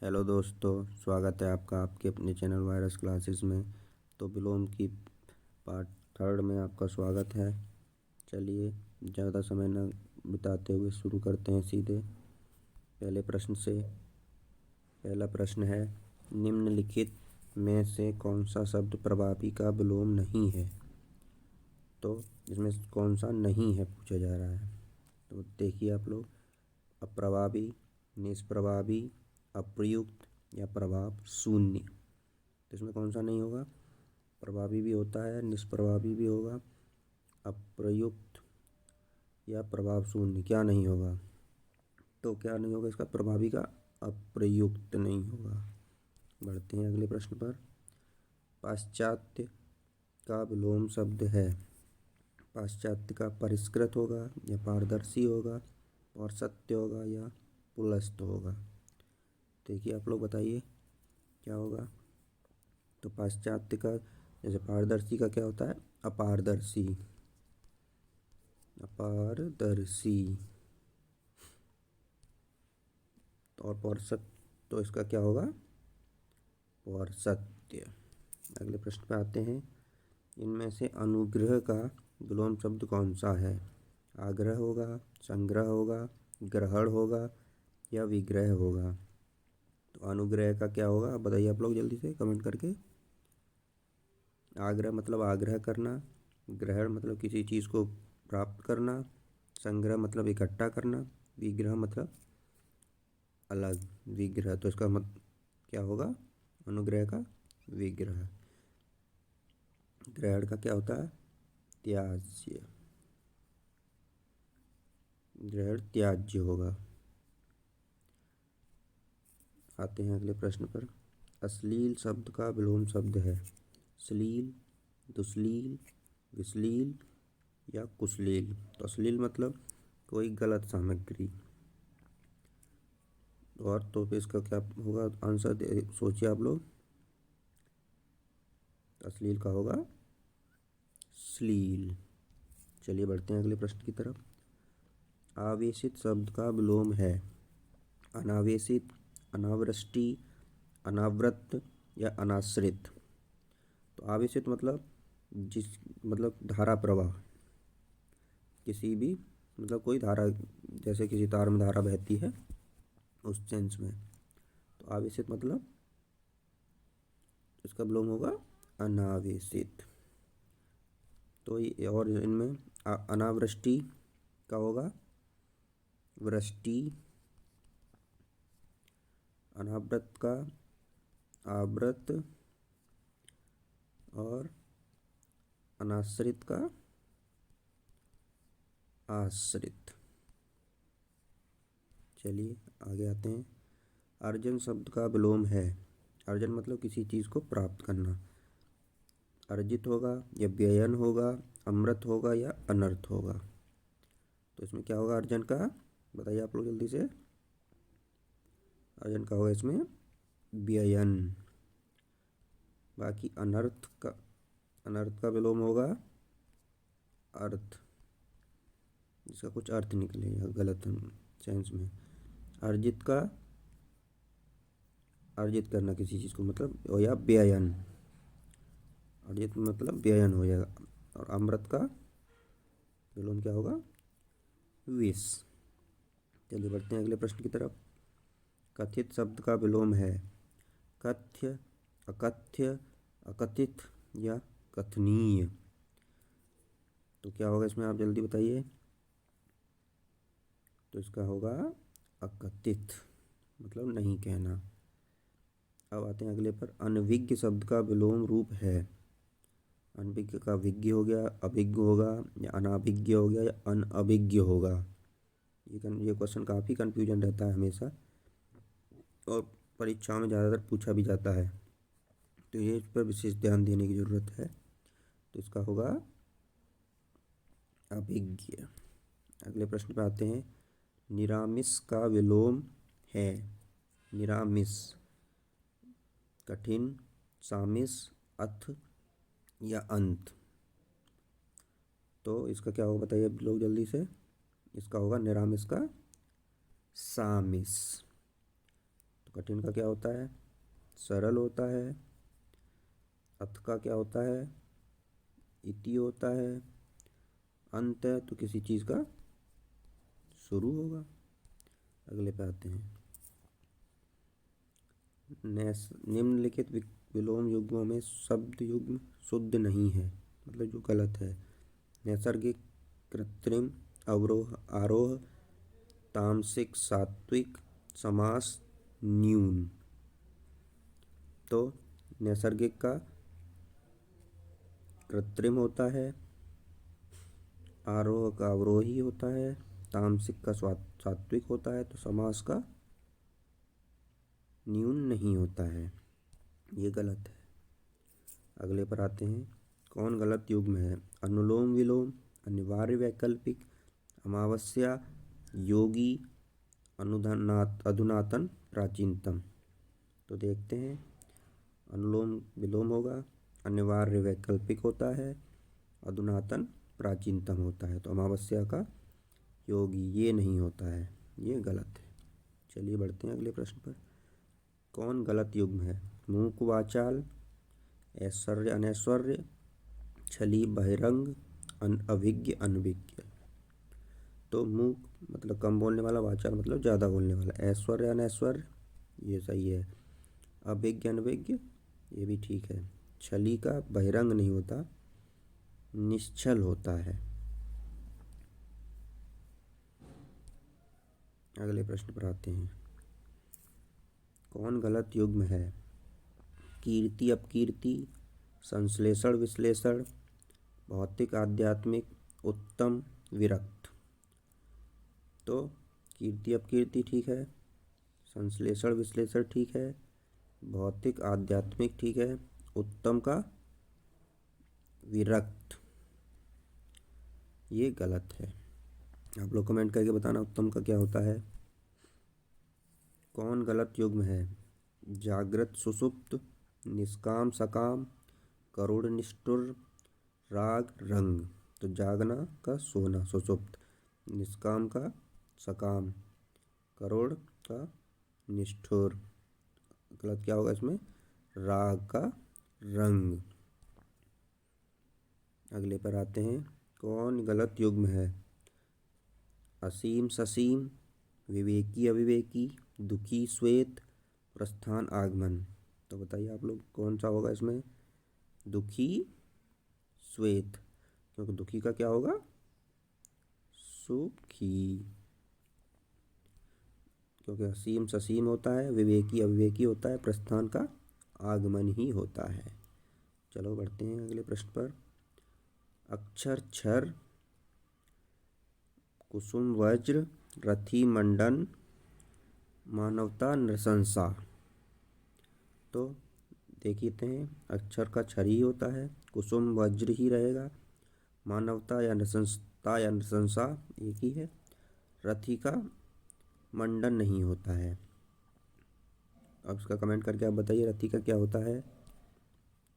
Hello दोस्तों, स्वागत है आपका आपके अपने चैनल वायरस क्लासेस में। तो विलोम की पार्ट थर्ड में आपका स्वागत है। चलिए ज़्यादा समय न बिताते हुए शुरू करते हैं सीधे पहले प्रश्न से। पहला प्रश्न है, निम्नलिखित में से कौन सा शब्द प्रभावी का विलोम नहीं है। तो इसमें कौन सा नहीं है पूछा जा रहा है। तो देखिए आप लोग, अप्रभावी, निष्प्रभावी, अप्रयुक्त या प्रभाव शून्य। तो इसमें कौन सा नहीं होगा? प्रभावी भी होता है, निष्प्रभावी भी होगा, अप्रयुक्त या प्रभाव शून्य। क्या नहीं होगा? तो क्या नहीं होगा इसका? प्रभावी का अप्रयुक्त नहीं होगा। बढ़ते हैं अगले प्रश्न पर। पाश्चात्य का विलोम शब्द है। पाश्चात्य का परिष्कृत होगा या पारदर्शी होगा, पौर्षत्य होगा या पुलस्त होगा। देखिए आप लोग बताइए क्या होगा। तो पाश्चात्य का, जैसे पारदर्शी का क्या होता है? अपारदर्शी, अपारदर्शी। और पौर्षत्य, तो इसका क्या होगा? पौर्षत्य। अगले प्रश्न पे आते हैं। इनमें से अनुग्रह का विलोम शब्द कौन सा है? आग्रह होगा, संग्रह होगा, ग्रहण होगा या विग्रह होगा। तो अनुग्रह का क्या होगा? आप बताइए आप लोग जल्दी से कमेंट करके। आग्रह मतलब आग्रह करना, ग्रहण मतलब किसी चीज़ को प्राप्त करना, संग्रह मतलब इकट्ठा करना, विग्रह मतलब अलग विग्रह। तो इसका मत क्या होगा? अनुग्रह का विग्रह। ग्रहण का क्या होता है? त्याज्य। ग्रहण त्याज्य होगा। आते हैं अगले प्रश्न पर। अश्लील शब्द का विलोम शब्द है। श्लील, दुश्लील, विश्लील या कुश्लील। तो अश्लील मतलब कोई गलत सामग्री। और तो फिर इसका क्या होगा? आंसर सोचिए आप लोग। अश्लील का होगा श्लील। चलिए बढ़ते हैं अगले प्रश्न की तरफ। आवेशित शब्द का विलोम है। अनावेशित, अनावृष्टि, अनावृत या अनाश्रित। तो आवेशित मतलब जिस मतलब धारा प्रवाह, किसी भी मतलब कोई धारा, जैसे किसी तार में धारा बहती है उस सेंस में। तो आवेशित मतलब इसका विलोम होगा अनावेशित। तो ये और इनमें अनावृष्टि का होगा वृष्टि, अनावृत का आवृत और अनाश्रित का आश्रित। चलिए आगे आते हैं। अर्जन शब्द का विलोम है। अर्जन मतलब किसी चीज़ को प्राप्त करना। अर्जित होगा या व्ययन होगा, अमृत होगा या अनर्थ होगा। तो इसमें क्या होगा अर्जन का? बताइए आप लोग जल्दी से। अर्जन का होगा इसमें व्ययन। बाकी अनर्थ का विलोम होगा अर्थ, जिसका कुछ अर्थ निकले या गलत सेंस में। अर्जित का अर्जित करना किसी चीज़ को मतलब, हो या व्ययन। अर्जित मतलब व्ययन हो जाएगा। और अमृत का विलोम क्या होगा? विष। चलिए बढ़ते हैं अगले प्रश्न की तरफ। कथित शब्द का विलोम है। कथ्य, अकथ्य, अकथित या कथनीय। तो क्या होगा इसमें? आप जल्दी बताइए। तो इसका होगा अकथित, मतलब नहीं कहना। अब आते हैं अगले पर। अनभिज्ञ शब्द का विलोम रूप है। अनभिज्ञ का विज्ञ हो गया, अभिज्ञ होगा या अनाभिज्ञ हो गया या अनअभिज्ञ होगा। ये क्वेश्चन काफ़ी कन्फ्यूजन रहता है हमेशा, और परीक्षाओं में ज़्यादातर पूछा भी जाता है। तो ये इस पर विशेष ध्यान देने की ज़रूरत है। तो इसका होगा अभिज्ञ। अगले प्रश्न पे आते हैं। निरामिष का विलोम है। निरामिष, कठिन, सामिष, अथ या अंत। तो इसका क्या होगा बताइए लोग जल्दी से। इसका होगा निरामिष का सामिष। तो कठिन का क्या होता है? सरल होता है। अथ का क्या होता है? इति होता है। अंत है तो किसी चीज़ का शुरू होगा। अगले पे आते हैं। निम्नलिखित विलोम युग्मों में शब्द युग्म शुद्ध नहीं है, मतलब जो गलत है। नैसर्गिक, कृत्रिम, अवरोह, आरोह, तामसिक, सात्विक, समास, न्यून। तो नैसर्गिक का कृत्रिम होता है, आरोह का अवरोही होता है, तामसिक का सात्विक होता है, तो समास का न्यून नहीं होता है। ये गलत है। अगले पर आते हैं। कौन गलत युग्म है? अनुलोम विलोम, अनिवार्य वैकल्पिक, अमावस्या, योगी, अधुनातन, प्राचीनतम। तो देखते हैं। अनुलोम विलोम होगा, अनिवार्य वैकल्पिक होता है, अधुनातन प्राचीनतम होता है। तो अमावस्या का योगी ये नहीं होता है, ये गलत है। चलिए बढ़ते हैं अगले प्रश्न पर। कौन गलत युग्म है? मूक वाचाल, ऐश्वर्य अनैश्वर्य, छली बहिरंग, अभिज्ञ अनभिज्ञ। तो मूक मतलब कम बोलने वाला, वाचाल मतलब ज़्यादा बोलने वाला, ऐश्वर्य अनैश्वर्य ये सही है, अभिज्ञ अनभिज्ञ ये भी ठीक है। छली का बहिरंग नहीं होता, निश्चल होता है। अगले प्रश्न पर आते हैं। कौन गलत युग्म है? कीर्ति अपकीर्ति, संश्लेषण विश्लेषण, भौतिक आध्यात्मिक, उत्तम विरक्त। तो कीर्ति अपकीर्ति ठीक है, संश्लेषण विश्लेषण ठीक है, भौतिक आध्यात्मिक ठीक है, उत्तम का विरक्त ये गलत है। आप लोग कमेंट करके बताना उत्तम का क्या होता है। कौन गलत युग्म है? जागृत सुषुप्त, निष्काम सकाम, करुण निष्ठुर, राग रंग। तो जागना का सोना सुषुप्त, निष्काम का सकाम, करुण का निष्ठुर। गलत क्या होगा इसमें? राग का रंग। अगले पर आते हैं। कौन गलत युग्म है? असीम ससीम, विवेकी अविवेकी, दुखी श्वेत, प्रस्थान आगमन। तो बताइए आप लोग कौन सा होगा इसमें? दुखी श्वेत, क्योंकि दुखी का क्या होगा? सुखी। क्योंकि असीम ससीम होता है, विवेकी अविवेकी होता है, प्रस्थान का आगमन ही होता है। चलो बढ़ते हैं अगले प्रश्न पर। अक्षर क्षर, कुसुम वज्र, रथी मंडन, मानवता नृशंसा। तो देखते हैं। अक्षर का क्षर ही होता है, कुसुम वज्र ही रहेगा, मानवता या नृशंसा एक ही है, रथी का मंडन नहीं होता है। अब इसका कमेंट करके आप बताइए रथी का क्या होता है।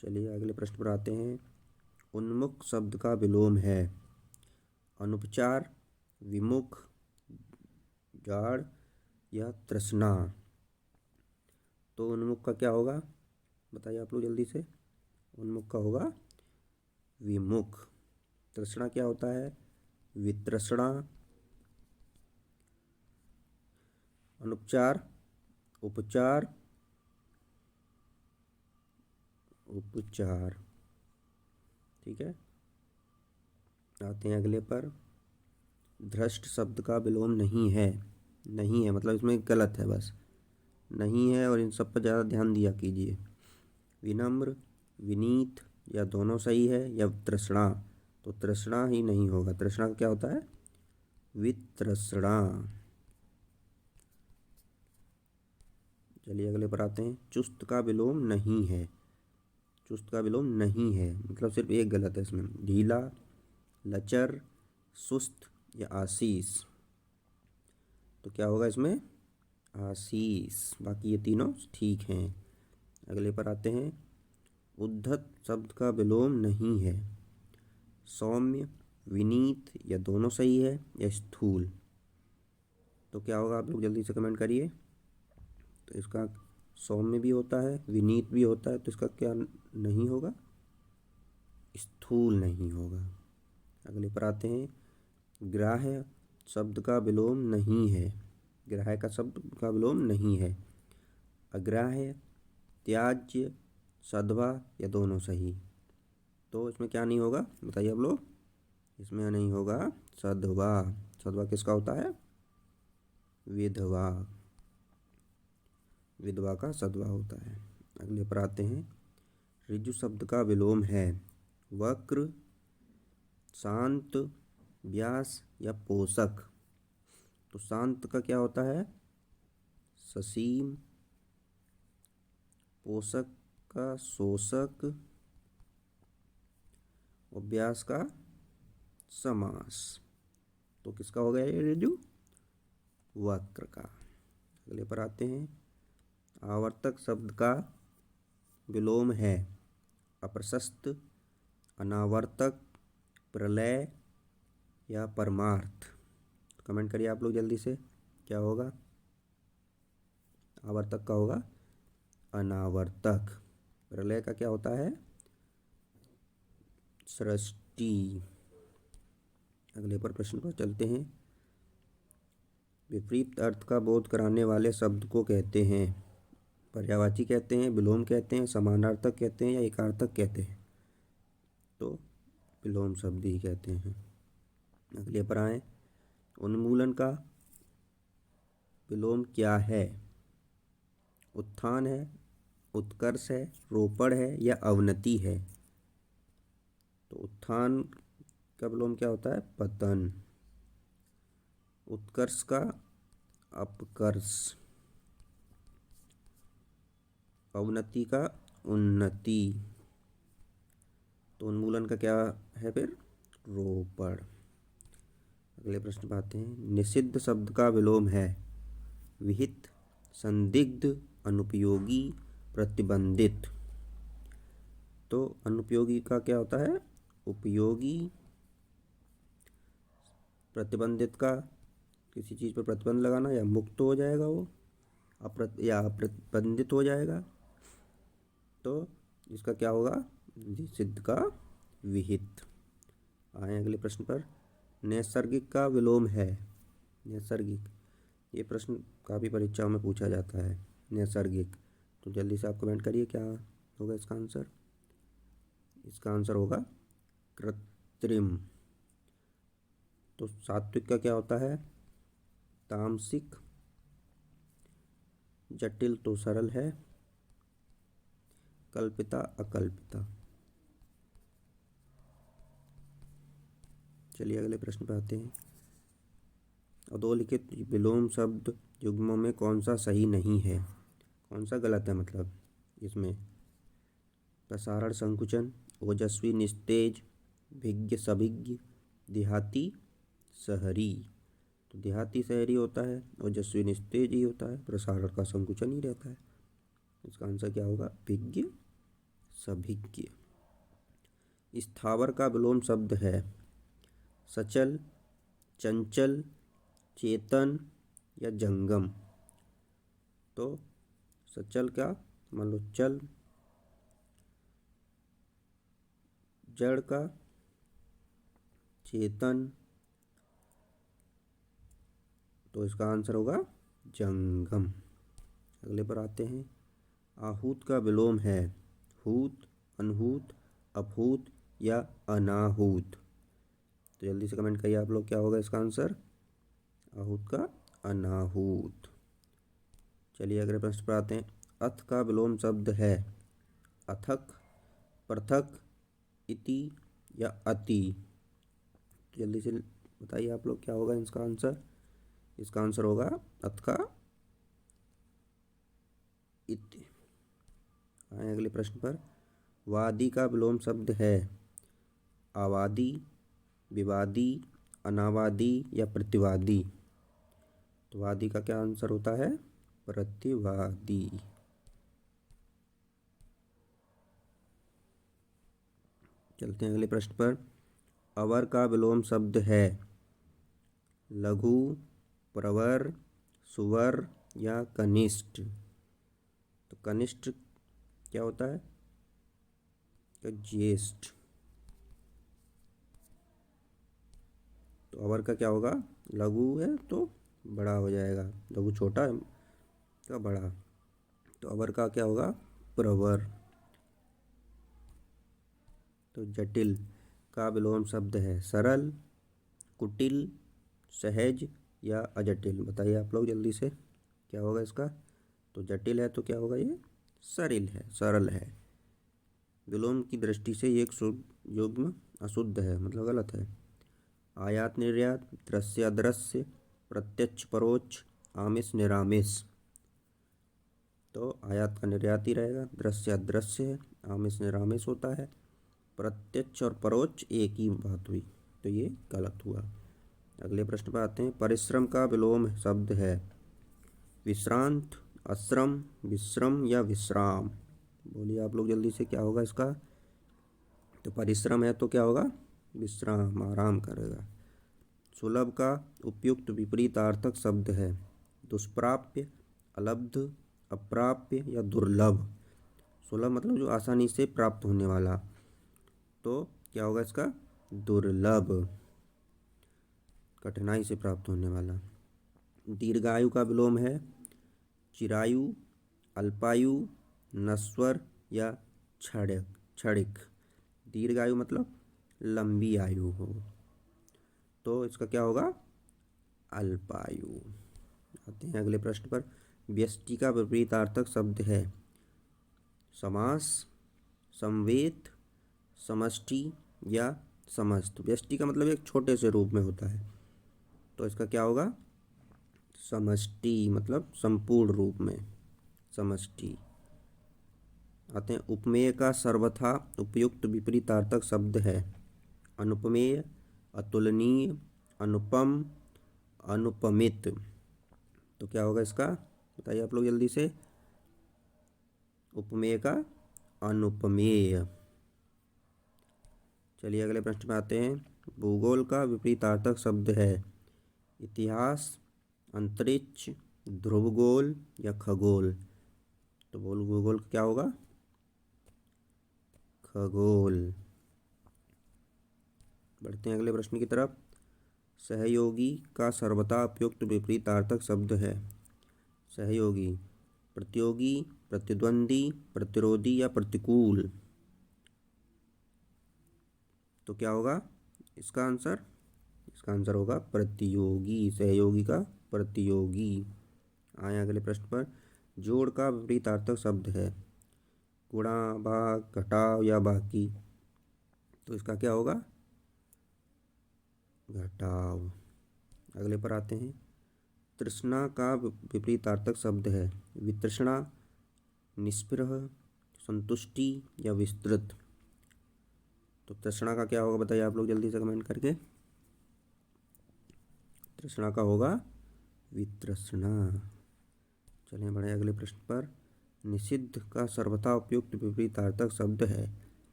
चलिए अगले प्रश्न पर आते हैं। उन्मुख शब्द का विलोम है अनुपचार, विमुख, गाढ़ या तृष्णा। तो उन्मुख का क्या होगा? बताइए आप लोग जल्दी से। उन्मुख का होगा विमुख। तृष्णा क्या होता है? वितृष्णा। अनुपचार, उपचार, उपचार। ठीक है। आते हैं अगले पर। धृष्ट शब्द का विलोम नहीं है। नहीं है मतलब इसमें गलत है, बस नहीं है, और इन सब पर ज़्यादा ध्यान दिया कीजिए। विनम्र, विनीत या दोनों सही है, या तृष्णा। तो तृष्णा ही नहीं होगा। तृष्णा का क्या होता है? वितृष्णा। चलिए अगले पर आते हैं। चुस्त का विलोम नहीं है। चुस्त का विलोम नहीं है मतलब सिर्फ एक गलत है इसमें। ढीला, लचर, सुस्त या आशीष। तो क्या होगा इसमें? आशीष। बाकी ये तीनों ठीक हैं। अगले पर आते हैं। उद्धत शब्द का विलोम नहीं है। सौम्य, विनीत या दोनों सही है, या स्थूल। तो क्या होगा आप लोग जल्दी से कमेंट करिए। तो इसका सौम्य भी होता है, विनीत भी होता है, तो इसका क्या नहीं होगा? स्थूल नहीं होगा। अगले पर आते हैं। ग्राह्य शब्द का विलोम नहीं है। ग्राह्य का शब्द का विलोम नहीं है। अग्राह्य, त्याज्य, सध्वा या दोनों सही। तो इसमें क्या नहीं होगा बताइए आप लोग? इसमें नहीं होगा सध्वा। सध्वा किसका होता है? विधवा। विधवा का सध्वा होता है। अगले पर आते हैं। ऋजु शब्द का विलोम है वक्र, शांत, व्यास या पोषक। तो शांत का क्या होता है? ससीम। पोषक का शोषक और व्यास का समास। तो किसका हो गया ये ऋजु? वक्र का। अगले पर आते हैं। आवर्तक शब्द का विलोम है अप्रशस्त, अनावर्तक, प्रलय या परमार्थ। कमेंट करिए आप लोग जल्दी से, क्या होगा? आवर्तक का होगा अनावर्तक। प्रलय का क्या होता है? सृष्टि। अगले पर प्रश्न पर चलते हैं। विपरीत अर्थ का बोध कराने वाले शब्द को कहते हैं पर्यायवाची कहते हैं, विलोम कहते हैं, समानार्थक कहते हैं या एकार्थक कहते हैं? तो विलोम शब्द ही कहते हैं। अगले पर आए। उन्मूलन का विलोम क्या है? उत्थान है, उत्कर्ष है, रोपण है या अवनति है? तो उत्थान का विलोम क्या होता है? पतन। उत्कर्ष का अपकर्ष। अवनति का उन्नति। तो उन्मूलन का क्या है फिर? रोपण। अगले प्रश्न पर आते हैं। निषिद्ध शब्द का विलोम है विहित, संदिग्ध, अनुपयोगी, प्रतिबंधित। तो अनुपयोगी का क्या होता है? उपयोगी। प्रतिबंधित का किसी चीज़ पर प्रतिबंध लगाना, या मुक्त हो जाएगा वो, या अप्रतिबंधित हो जाएगा। तो इसका क्या होगा? निषिद्ध का विहित। आए अगले प्रश्न पर। नैसर्गिक का विलोम है नैसर्गिक। ये प्रश्न काफ़ी परीक्षाओं में पूछा जाता है। नैसर्गिक, तो जल्दी से आप कमेंट करिए क्या होगा इसका आंसर? इसका आंसर होगा कृत्रिम। तो सात्विक का क्या होता है? तामसिक। जटिल तो सरल है, कल्पिता अकल्पिता। चलिए अगले प्रश्न पर आते हैं। अधोलिखित विलोम शब्द युग्मों में कौन सा सही नहीं है? कौन सा गलत है मतलब इसमें? प्रसारण संकुचन, ओजस्वी निस्तेज, भिज्ञ सभिज्ञ, देहाती शहरी। तो देहाती शहरी होता है, ओजस्वी निस्तेज ही होता है, प्रसारण का संकुचन ही रहता है। इसका आंसर क्या होगा? भिज्ञ सभिज्ञ। स्थावर का विलोम शब्द है सचल, चंचल, चेतन या जंगम। तो सचल का मान लो चल, जड़ का चेतन, तो इसका आंसर होगा जंगम। अगले पर आते हैं। आहूत का विलोम है हूत, अनहूत, अपहूत या अनाहूत। तो जल्दी से कमेंट करिए आप लोग, क्या होगा इसका आंसर? आहूत का अनाहूत। चलिए अगले प्रश्न पर आते हैं। अथ का विलोम शब्द है अथक, पृथक, इति या अति। तो जल्दी से बताइए आप लोग, क्या होगा इसका आंसर? इसका आंसर होगा अथ का इति। आए अगले प्रश्न पर। वादी का विलोम शब्द है आवादी, विवादी, अनावादी या प्रतिवादी। तो वादी का क्या आंसर होता है? प्रतिवादी। चलते हैं अगले प्रश्न पर। अवर का विलोम शब्द है लघु, प्रवर, सुवर या कनिष्ठ। कनिष्ठ क्या होता है? ज्येष्ठ। तो अवर का क्या होगा? लघु है तो बड़ा हो जाएगा, लघु छोटा है का बड़ा, तो अवर का क्या होगा? प्रवर। तो जटिल का विलोम शब्द है सरल, कुटिल, सहज या अजटिल। बताइए आप लोग जल्दी से, क्या होगा इसका? तो जटिल है तो क्या होगा? ये सरिल है, सरल है। विलोम की दृष्टि से ये एक शुद्ध युग्म अशुद्ध है, मतलब गलत है। आयात निर्यात, दृश्य अदृश्य, प्रत्यक्ष परोक्ष, आमिष निरामिष। तो आयात का निर्यात ही रहेगा, दृश्य अदृश्य है, आमिष निरामिष होता है, प्रत्यक्ष और परोक्ष एक ही बात हुई, तो ये गलत हुआ। अगले प्रश्न पर आते हैं। परिश्रम का विलोम शब्द है विश्रांत, अश्रम, विश्रम या विश्राम। बोलिए आप लोग जल्दी से, क्या होगा इसका? तो परिश्रम है तो क्या होगा? विश्राम, आराम करेगा। सुलभ का उपयुक्त विपरीतार्थक शब्द है दुष्प्राप्य, अलब्ध, अप्राप्य या दुर्लभ। सुलभ मतलब जो आसानी से प्राप्त होने वाला, तो क्या होगा इसका? दुर्लभ, कठिनाई से प्राप्त होने वाला। दीर्घायु का विलोम है चिरायु, अल्पायु, नश्वर या क्षणिक। दीर्घायु मतलब लंबी आयु हो, तो इसका क्या होगा? अल्पायु। आते हैं अगले प्रश्न पर। व्यष्टि का विपरीतार्थक शब्द है समास, समवेत, समष्टि या समस्त। व्यष्टि का मतलब एक छोटे से रूप में होता है, तो इसका क्या होगा? समष्टि, मतलब संपूर्ण रूप में समष्टि। आते हैं उपमेय का सर्वथा उपयुक्त विपरीतार्थक शब्द है अनुपमेय, अतुलनीय, अनुपम, अनुपमित। तो क्या होगा इसका? बताइए आप लोग जल्दी से। उपमेय का अनुपमेय। चलिए अगले प्रश्न में आते हैं। भूगोल का विपरीतार्थक शब्द है इतिहास, अंतरिक्ष, ध्रुवगोल या खगोल। तो भूगोल क्या होगा? खगोल। बढ़ते हैं अगले प्रश्न की तरफ। सहयोगी का सर्वथा उपयुक्त विपरीतार्थक शब्द है सहयोगी, प्रतियोगी, प्रतिद्वंदी, प्रतिरोधी या प्रतिकूल। तो क्या होगा इसका आंसर? इसका आंसर होगा प्रतियोगी, सहयोगी का प्रतियोगी। आए अगले प्रश्न पर। जोड़ का विपरीतार्थक शब्द है गुणा, भाग, घटाव या बाकी। तो इसका क्या होगा? घटाव। अगले पर आते हैं। तृष्णा का विपरीतार्थक शब्द है वितृष्णा, निस्पृह, संतुष्टि या विस्तृत। तो तृष्णा का क्या होगा? बताइए आप लोग जल्दी से कमेंट करके। तृष्णा का होगा वितृष्णा। चलिए बढ़े अगले प्रश्न पर। निषिद्ध का सर्वथा उपयुक्त विपरीतार्थक शब्द है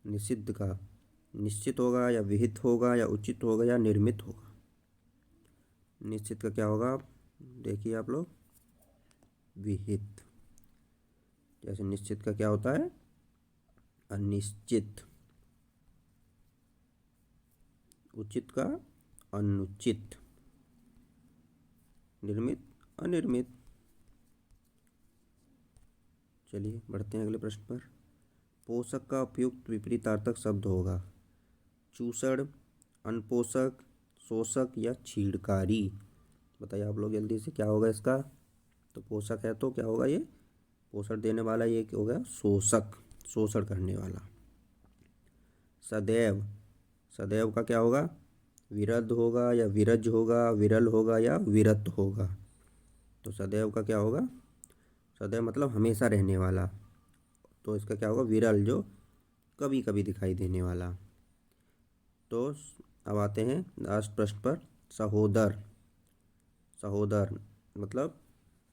निषिद्ध का निश्चित होगा या विहित होगा या उचित होगा या निर्मित होगा। निश्चित का क्या होगा? देखिए आप लोग, विहित। जैसे निश्चित का क्या होता है? अनिश्चित। उचित का अनुचित, निर्मित अनिर्मित। चलिए बढ़ते हैं अगले प्रश्न पर। पोषक का उपयुक्त विपरीतार्थक शब्द होगा चूसड़, अनपोषक, शोषक या छीड़कारी। बताइए आप लोग जल्दी से, क्या होगा इसका? तो पोषक है तो क्या होगा? ये पोषण देने वाला, ये हो गया शोषक, शोषण करने वाला। सदैव, सदैव का क्या होगा? विरध होगा या विरज होगा, विरल होगा या विरत होगा। तो सदैव का क्या होगा? सदैव मतलब हमेशा रहने वाला, तो इसका क्या होगा? विरल, जो कभी कभी दिखाई देने वाला। तो अब आते हैं लास्ट प्रश्न पर। सहोदर, सहोदर मतलब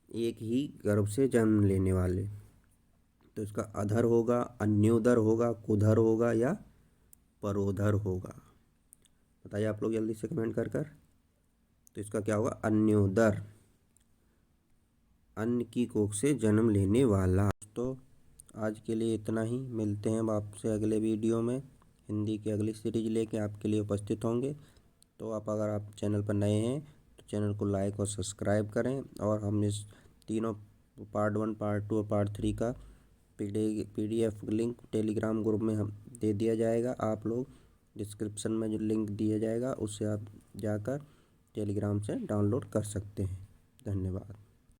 एक ही गर्भ से जन्म लेने वाले। तो इसका अधर होगा, अन्योदर होगा, कुधर होगा या परोधर होगा। बताइए आप लोग जल्दी से कमेंट कर कर। तो इसका क्या होगा? अन्योदर, अन्न की कोख से जन्म लेने वाला। दोस्तों, आज के लिए इतना ही। मिलते हैं आपसे अगले वीडियो में। हिंदी की अगली सीरीज लेके आपके लिए उपस्थित होंगे। तो अगर आप चैनल पर नए हैं तो चैनल को लाइक और सब्सक्राइब करें। और हम इस तीनों पार्ट 1, पार्ट 2 और पार्ट 3 का PDF लिंक टेलीग्राम ग्रुप में हम दे दिया जाएगा। आप लोग डिस्क्रिप्शन में जो लिंक दिया जाएगा उससे आप जाकर टेलीग्राम से डाउनलोड कर सकते हैं। धन्यवाद।